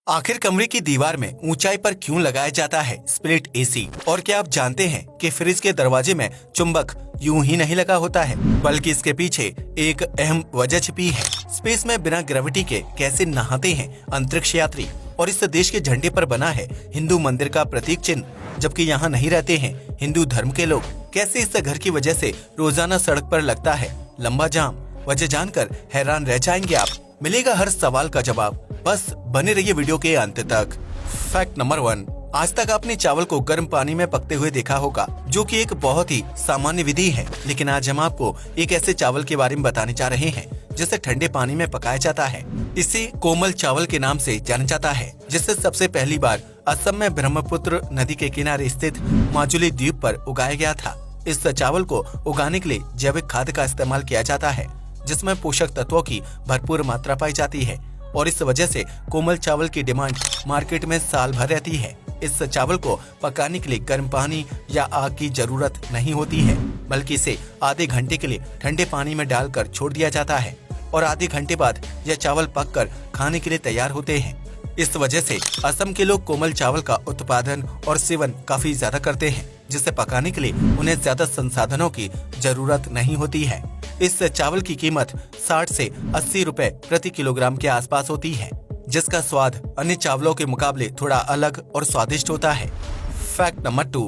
आखिर कमरे की दीवार में ऊंचाई पर क्यों लगाया जाता है स्प्लिट एसी? और क्या आप जानते हैं कि फ्रिज के दरवाजे में चुंबक यूं ही नहीं लगा होता है, बल्कि इसके पीछे एक अहम वजह छिपी है। स्पेस में बिना ग्रेविटी के कैसे नहाते हैं अंतरिक्ष यात्री? और इस देश के झंडे पर बना है हिंदू मंदिर का प्रतीक चिन्ह, जबकि यहाँ नहीं रहते हैं हिंदू धर्म के लोग। कैसे इस घर की वजह से रोजाना सड़क पर लगता है लंबा जाम? वजह जानकर हैरान रह जाएंगे आप। मिलेगा हर सवाल का जवाब, बस बने रहिए वीडियो के अंत तक। फैक्ट नंबर 1, आज तक आपने चावल को गर्म पानी में पकते हुए देखा होगा, जो कि एक बहुत ही सामान्य विधि है। लेकिन आज हम आपको एक ऐसे चावल के बारे में बताने जा रहे हैं जिसे ठंडे पानी में पकाया जाता है। इसे कोमल चावल के नाम से जाना जाता है, जिसे सबसे पहली बार असम में ब्रह्मपुत्र नदी के किनारे स्थित माजुली द्वीप पर उगाया गया था। इस चावल को उगाने के लिए जैविक खाद का इस्तेमाल किया जाता है, जिसमें पोषक तत्वों की भरपूर मात्रा पाई जाती है, और इस वजह से कोमल चावल की डिमांड मार्केट में साल भर रहती है। इस चावल को पकाने के लिए गर्म पानी या आग की जरूरत नहीं होती है, बल्कि इसे आधे घंटे के लिए ठंडे पानी में डालकर छोड़ दिया जाता है, और आधे घंटे बाद यह चावल पककर खाने के लिए तैयार होते हैं। इस वजह से असम के लोग कोमल चावल का उत्पादन और सेवन काफी ज्यादा करते हैं, जिसे पकाने के लिए उन्हें ज्यादा संसाधनों की जरूरत नहीं होती है। इस चावल की कीमत 60 से 80 रुपए प्रति किलोग्राम के आसपास होती है, जिसका स्वाद अन्य चावलों के मुकाबले थोड़ा अलग और स्वादिष्ट होता है। फैक्ट नंबर 2,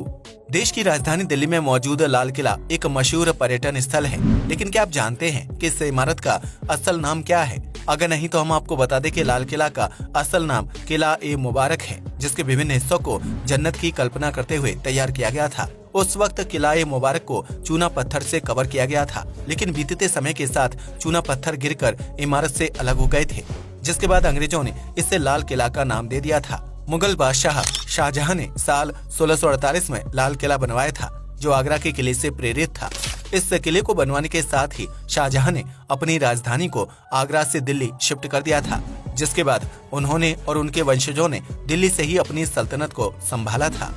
देश की राजधानी दिल्ली में मौजूद लाल किला एक मशहूर पर्यटन स्थल है। लेकिन क्या आप जानते हैं कि इस इमारत का असल नाम क्या है? अगर नहीं तो हम आपको बता दें कि लाल किला का असल नाम किला ए मुबारक है, जिसके विभिन्न हिस्सों को जन्नत की कल्पना करते हुए तैयार किया गया था। उस वक्त किला ए मुबारक को चूना पत्थर से कवर किया गया था, लेकिन बीतते समय के साथ चूना पत्थर गिरकर इमारत से अलग हो गए थे, जिसके बाद अंग्रेजों ने इसे लाल किला का नाम दे दिया था। मुगल बादशाह शाहजहां ने साल 1648 में लाल किला बनवाया था, जो आगरा के किले से प्रेरित था। इस किले को बनवाने के साथ ही शाहजहां ने अपनी राजधानी को आगरा से दिल्ली शिफ्ट कर दिया था, जिसके बाद उन्होंने और उनके वंशजों ने दिल्ली से ही अपनी सल्तनत को संभाला था।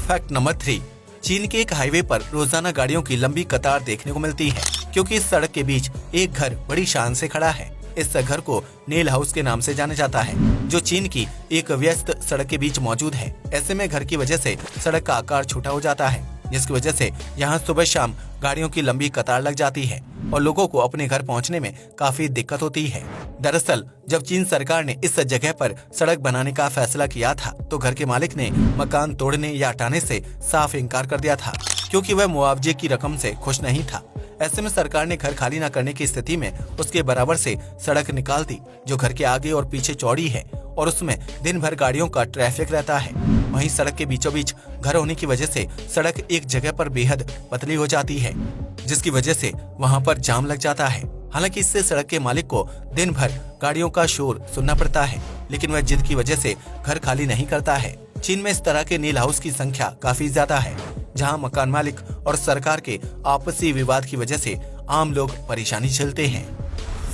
फैक्ट नंबर 3, चीन के एक हाईवे पर रोजाना गाड़ियों की लंबी कतार देखने को मिलती है, क्योंकि इस सड़क के बीच एक घर बड़ी शान से खड़ा है। इस घर को नेल हाउस के नाम से जाना जाता है, जो चीन की एक व्यस्त सड़क के बीच मौजूद है। ऐसे में घर की वजह से सड़क का आकार छोटा हो जाता है, जिसकी वजह से यहाँ सुबह शाम गाड़ियों की लंबी कतार लग जाती है और लोगों को अपने घर पहुँचने में काफी दिक्कत होती है। दरअसल जब चीन सरकार ने इस जगह पर सड़क बनाने का फैसला किया था, तो घर के मालिक ने मकान तोड़ने या हटाने से साफ इनकार कर दिया था, क्योंकि वह मुआवजे की रकम से खुश नहीं था। ऐसे में सरकार ने घर खाली न करने की स्थिति में उसके बराबर से सड़क निकाल दी, जो घर के आगे और पीछे चौड़ी है और उसमें दिन भर गाड़ियों का ट्रैफिक रहता है। वहीं सड़क के बीचों बीच घर होने की वजह से सड़क एक जगह पर बेहद पतली हो जाती है, जिसकी वजह से वहां पर जाम लग जाता है। हालांकि इससे सड़क के मालिक को दिन भर गाड़ियों का शोर सुनना पड़ता है, लेकिन वह जिद की वजह से घर खाली नहीं करता है। चीन में इस तरह के नील हाउस की संख्या काफी ज्यादा है, जहां मकान मालिक और सरकार के आपसी विवाद की वजह से आम लोग परेशानी झेलते हैं।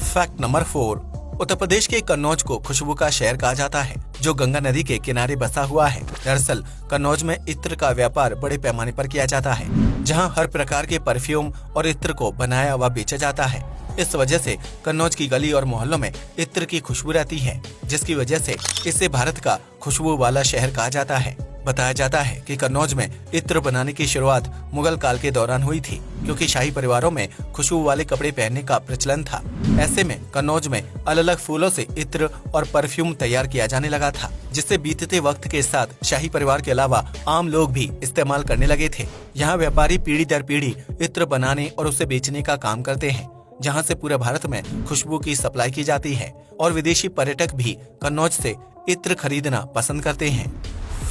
फैक्ट नंबर 4, उत्तर प्रदेश के कन्नौज को खुशबू का शहर कहा जाता है, जो गंगा नदी के किनारे बसा हुआ है। दरअसल कन्नौज में इत्र का व्यापार बड़े पैमाने पर किया जाता है, जहां हर प्रकार के परफ्यूम और इत्र को बनाया व बेचा जाता है। इस वजह से कन्नौज की गली और मोहल्लों में इत्र की खुशबू रहती है, जिसकी वजह से इसे भारत का खुशबू वाला शहर कहा जाता है। बताया जाता है कि कन्नौज में इत्र बनाने की शुरुआत मुगल काल के दौरान हुई थी, क्योंकि शाही परिवारों में खुशबू वाले कपड़े पहनने का प्रचलन था। ऐसे में कन्नौज में अलग अलग फूलों से इत्र और परफ्यूम तैयार किया जाने लगा था, जिससे बीतते वक्त के साथ शाही परिवार के अलावा आम लोग भी इस्तेमाल करने लगे थे। यहाँ व्यापारी पीढ़ी दर पीढ़ी इत्र बनाने और उसे बेचने का काम करते हैं, जहाँ से पूरे भारत में खुशबू की सप्लाई की जाती है, और विदेशी पर्यटक भी कन्नौज से इत्र खरीदना पसंद करते हैं।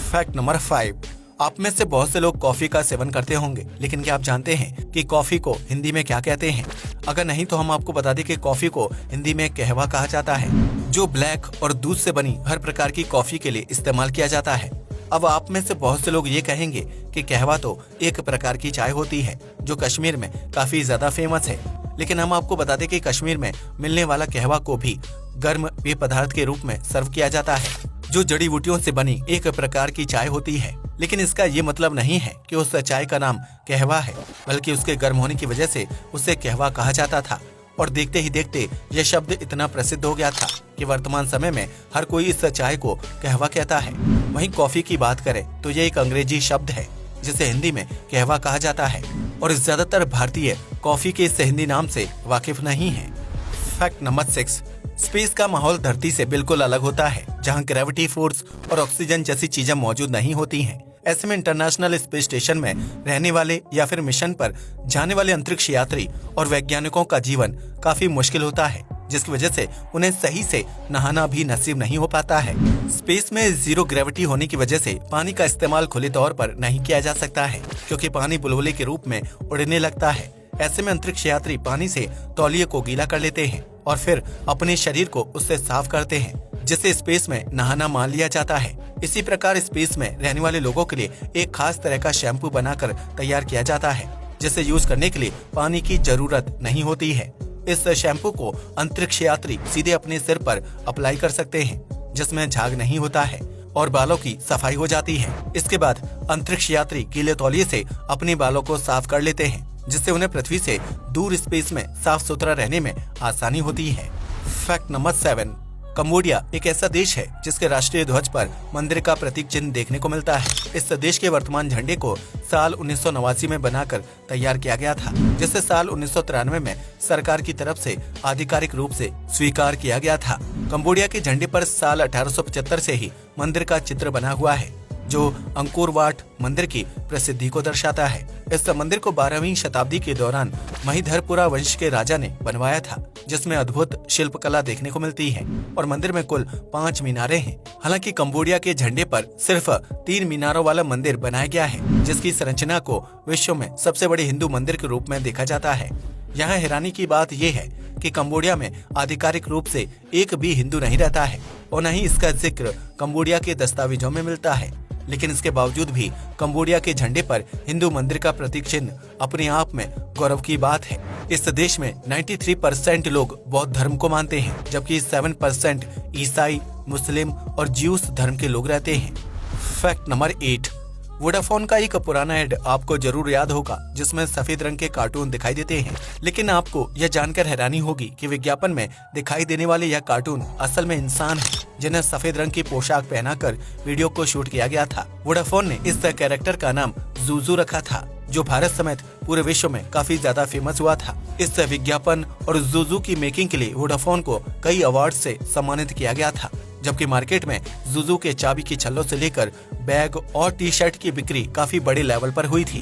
फैक्ट नंबर 5, आप में से बहुत से लोग कॉफी का सेवन करते होंगे, लेकिन क्या आप जानते हैं कि कॉफी को हिंदी में क्या कहते हैं? अगर नहीं तो हम आपको बता दें कि कॉफी को हिंदी में कहवा कहा जाता है, जो ब्लैक और दूध से बनी हर प्रकार की कॉफी के लिए इस्तेमाल किया जाता है। अब आप में से बहुत से लोग ये कहेंगे कि कहवा तो एक प्रकार की चाय होती है, जो कश्मीर में काफी ज्यादा फेमस है। लेकिन हम आपको बता दें कि कश्मीर में मिलने वाला कहवा को भी गर्म पेय पदार्थ के रूप में सर्व किया जाता है, जो जड़ी बूटियों से बनी एक प्रकार की चाय होती है। लेकिन इसका ये मतलब नहीं है कि उस चाय का नाम कहवा है, बल्कि उसके गर्म होने की वजह से उसे कहवा कहा जाता था। और देखते ही देखते यह शब्द इतना प्रसिद्ध हो गया था कि वर्तमान समय में हर कोई इस चाय को कहवा कहता है। वहीं कॉफी की बात करें तो यह एक अंग्रेजी शब्द है जिसे हिंदी में कहवा कहा जाता है और ज्यादातर भारतीय कॉफी के इस हिंदी नाम से वाकिफ नहीं है। फैक्ट नंबर 6, स्पेस का माहौल धरती से बिल्कुल अलग होता है, जहां ग्रेविटी फोर्स और ऑक्सीजन जैसी चीजें मौजूद नहीं होती हैं। ऐसे में इंटरनेशनल स्पेस स्टेशन में रहने वाले या फिर मिशन पर जाने वाले अंतरिक्ष यात्री और वैज्ञानिकों का जीवन काफी मुश्किल होता है, जिसकी वजह से उन्हें सही से नहाना भी नसीब नहीं हो पाता है। स्पेस में जीरो ग्रेविटी होने की वजह से पानी का इस्तेमाल खुले तौर पर नहीं किया जा सकता है, क्योंकि पानी बुलबुले के रूप में उड़ने लगता है। ऐसे में अंतरिक्ष यात्री पानी से तौलिए को गीला कर लेते हैं और फिर अपने शरीर को उससे साफ करते हैं, जिसे स्पेस में नहाना मान लिया जाता है। इसी प्रकार स्पेस में रहने वाले लोगों के लिए एक खास तरह का शैम्पू बनाकर तैयार किया जाता है, जिसे यूज करने के लिए पानी की जरूरत नहीं होती है। इस शैम्पू को अंतरिक्ष यात्री सीधे अपने सिर पर अप्लाई कर सकते हैं, जिसमें झाग नहीं होता है और बालों की सफाई हो जाती है। इसके बाद अंतरिक्ष यात्री गीले तौलिए से अपने बालों को साफ कर लेते हैं, जिससे उन्हें पृथ्वी से दूर स्पेस में साफ सुथरा रहने में आसानी होती है। फैक्ट नंबर 7, कंबोडिया एक ऐसा देश है जिसके राष्ट्रीय ध्वज पर मंदिर का प्रतीक चिन्ह देखने को मिलता है। इस देश के वर्तमान झंडे को साल 1989 में बनाकर तैयार किया गया था, जिसे साल 1993 में सरकार की तरफ से आधिकारिक रूप से स्वीकार किया गया था। कंबोडिया के झंडे पर साल 1875 से ही मंदिर का चित्र बना हुआ है, जो अंकोर वाट मंदिर की प्रसिद्धि को दर्शाता है। इस मंदिर को 12वीं शताब्दी के दौरान महिधरपुरा वंश के राजा ने बनवाया था, जिसमें अद्भुत शिल्पकला देखने को मिलती है और मंदिर में कुल 5 मीनारें हैं। हालांकि कंबोडिया के झंडे पर सिर्फ 3 मीनारों वाला मंदिर बनाया गया है, जिसकी संरचना को विश्व में सबसे बड़े हिंदू मंदिर के रूप में देखा जाता है। यहाँ हैरानी की बात यह है कि कंबोडिया में आधिकारिक रूप से एक भी हिंदू नहीं रहता है और न ही इसका जिक्र कंबोडिया के दस्तावेजों में मिलता है। लेकिन इसके बावजूद भी कंबोडिया के झंडे पर हिंदू मंदिर का प्रतीक चिन्ह अपने आप में गौरव की बात है। इस देश में 93% लोग बौद्ध धर्म को मानते हैं, जबकि 7% ईसाई, मुस्लिम और ज्यूस धर्म के लोग रहते हैं। फैक्ट नंबर 8, वोडाफोन का एक पुराना ऐड आपको जरूर याद होगा, जिसमें सफेद रंग के कार्टून दिखाई देते हैं। लेकिन आपको यह जानकर हैरानी होगी कि विज्ञापन में दिखाई देने वाले यह कार्टून असल में इंसान है, जिन्हें सफेद रंग की पोशाक पहनाकर वीडियो को शूट किया गया था। वोडाफोन ने इस कैरेक्टर का नाम जूजू रखा था, जो भारत समेत पूरे विश्व में काफी ज्यादा फेमस हुआ था। इस विज्ञापन और जूजू की मेकिंग के लिए वोडाफोन को कई अवार्ड से सम्मानित किया गया था, जबकि मार्केट में जूजू के चाबी की छल्लों से लेकर बैग और टी शर्ट की बिक्री काफी बड़े लेवल पर हुई थी।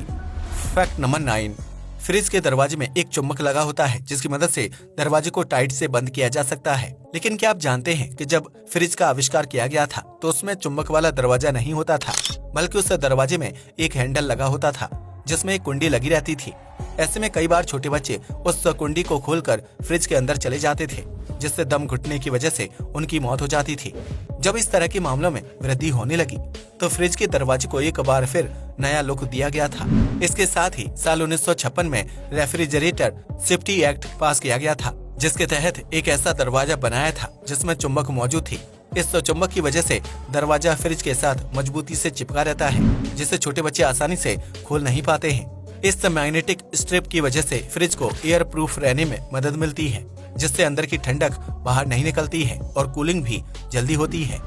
फैक्ट नंबर 9, फ्रिज के दरवाजे में एक चुम्बक लगा होता है, जिसकी मदद से दरवाजे को टाइट से बंद किया जा सकता है। लेकिन क्या आप जानते हैं कि जब फ्रिज का आविष्कार किया गया था तो उसमें चुम्बक वाला दरवाजा नहीं होता था, बल्कि उस दरवाजे में एक हैंडल लगा होता था, जिसमें एक कुंडी लगी रहती थी। ऐसे में कई बार छोटे बच्चे उस कुंडी को खोलकर फ्रिज के अंदर चले जाते थे, जिससे दम घुटने की वजह से उनकी मौत हो जाती थी। जब इस तरह के मामलों में वृद्धि होने लगी तो फ्रिज के दरवाजे को एक बार फिर नया लुक दिया गया था। इसके साथ ही साल 1956 में रेफ्रिजरेटर सेफ्टी एक्ट पास किया गया था, जिसके तहत एक ऐसा दरवाजा बनाया था जिसमें चुंबक मौजूद थी। इस चुंबक की वजह से दरवाजा फ्रिज के साथ मजबूती से चिपका रहता है, जिससे छोटे बच्चे आसानी से खोल नहीं पाते हैं। इस मैग्नेटिक स्ट्रिप की वजह से फ्रिज को एयर प्रूफ रहने में मदद मिलती है, जिससे अंदर की ठंडक बाहर नहीं निकलती है और कूलिंग भी जल्दी होती है।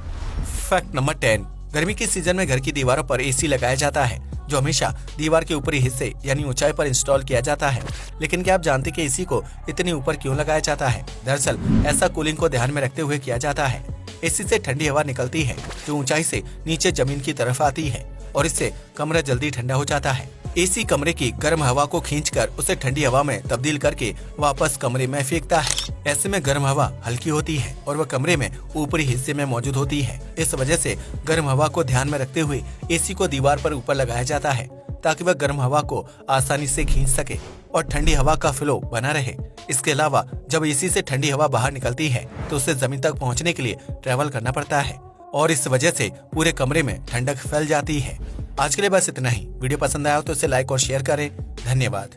फैक्ट नंबर 10, गर्मी के सीजन में घर की दीवारों पर एसी लगाया जाता है, जो हमेशा दीवार के ऊपरी हिस्से यानी ऊंचाई पर इंस्टॉल किया जाता है। लेकिन क्या आप जानते कि एसी को इतने ऊपर क्यों लगाया जाता है? दरअसल ऐसा कूलिंग को ध्यान में रखते हुए किया जाता है। एसी से ठंडी हवा निकलती है जो ऊंचाई से नीचे जमीन की तरफ आती है और इससे कमरा जल्दी ठंडा हो जाता है। एसी कमरे की गर्म हवा को खींचकर उसे ठंडी हवा में तब्दील करके वापस कमरे में फेंकता है। ऐसे में गर्म हवा हल्की होती है और वह कमरे में ऊपरी हिस्से में मौजूद होती है। इस वजह से गर्म हवा को ध्यान में रखते हुए एसी को दीवार पर ऊपर लगाया जाता है, ताकि वह गर्म हवा को आसानी से खींच सके और ठंडी हवा का फ्लो बना रहे। इसके अलावा जब एसी से ठंडी हवा बाहर निकलती है तो उसे जमीन तक पहुंचने के लिए ट्रैवल करना पड़ता है और इस वजह से पूरे कमरे में ठंडक फैल जाती है। आज के लिए बस इतना ही। वीडियो पसंद आया हो तो इसे लाइक और शेयर करें। धन्यवाद।